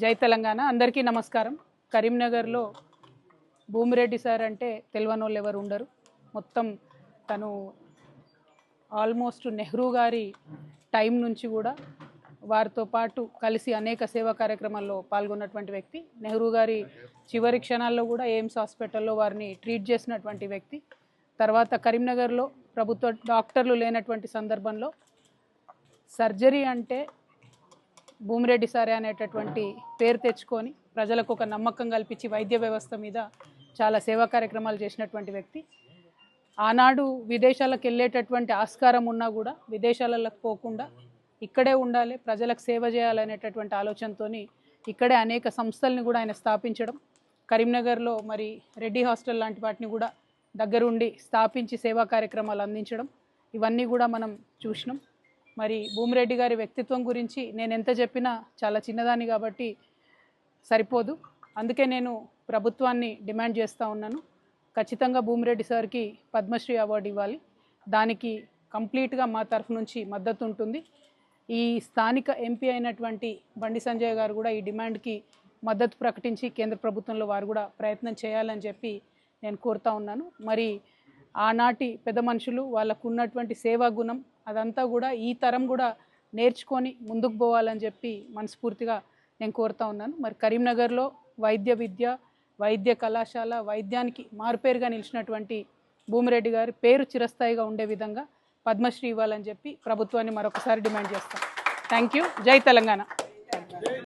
జై తెలంగాణ అందరికీ నమస్కారం. కరీంనగర్లో భూమిరెడ్డి సార్ అంటే తెలియని వాళ్ళు ఎవరు ఉండరు. మొత్తం తను ఆల్మోస్ట్ నెహ్రూ గారి టైం నుంచి కూడా వారితో పాటు కలిసి అనేక సేవా కార్యక్రమాల్లో పాల్గొన్నటువంటి వ్యక్తి. నెహ్రూ గారి చివరి క్షణాల్లో కూడా ఎయిమ్స్ హాస్పిటల్లో వారిని ట్రీట్ చేసినటువంటి వ్యక్తి. తర్వాత కరీంనగర్లో ప్రభుత్వ డాక్టర్లు లేనటువంటి సందర్భంలో సర్జరీ అంటే భూమిరెడ్డి సారే అనేటటువంటి పేరు తెచ్చుకొని ప్రజలకు ఒక నమ్మకం కల్పించి వైద్య వ్యవస్థ మీద చాలా సేవా కార్యక్రమాలు చేసినటువంటి వ్యక్తి. ఆనాడు విదేశాలకు వెళ్ళేటటువంటి ఆస్కారం ఉన్నా కూడా విదేశాలకు పోకుండా ఇక్కడే ఉండాలి, ప్రజలకు సేవ చేయాలనేటటువంటి ఆలోచనతో ఇక్కడే అనేక సంస్థల్ని కూడా ఆయన స్థాపించడం, కరీంనగర్లో మరి రెడ్డి హాస్టల్ లాంటి వాటిని కూడా దగ్గరుండి స్థాపించి సేవా కార్యక్రమాలు అందించడం, ఇవన్నీ కూడా మనం చూసినాం. మరి భూమిరెడ్డి గారి వ్యక్తిత్వం గురించి నేను ఎంత చెప్పినా చాలా చిన్నదాన్ని కాబట్టి సరిపోదు. అందుకే నేను ప్రభుత్వాన్ని డిమాండ్ చేస్తూ ఉన్నాను, ఖచ్చితంగా భూమిరెడ్డి సార్కి పద్మశ్రీ అవార్డు ఇవ్వాలి. దానికి కంప్లీట్గా మా తరఫు నుంచి మద్దతు ఉంటుంది. ఈ స్థానిక ఎంపీ అయినటువంటి బండి సంజయ్ గారు కూడా ఈ డిమాండ్కి మద్దతు ప్రకటించి కేంద్ర ప్రభుత్వంలో వారు కూడా ప్రయత్నం చేయాలని చెప్పి నేను కోరుతా ఉన్నాను. మరి ఆనాటి పెద్ద మనుషులు వాళ్ళకు ఉన్నటువంటి సేవా గుణం అదంతా కూడా ఈ తరం కూడా నేర్చుకొని ముందుకు పోవాలని చెప్పి మనస్ఫూర్తిగా నేను కోరుతా ఉన్నాను. మరి కరీంనగర్లో వైద్య విద్య, వైద్య కళాశాల, వైద్యానికి మారుపేరుగా నిలిచినటువంటి భూమిరెడ్డి గారి పేరు చిరస్థాయిగా ఉండే విధంగా పద్మశ్రీ ఇవ్వాలని చెప్పి ప్రభుత్వాన్ని మరొకసారి డిమాండ్ చేస్తాం. Thank you. జై తెలంగాణ.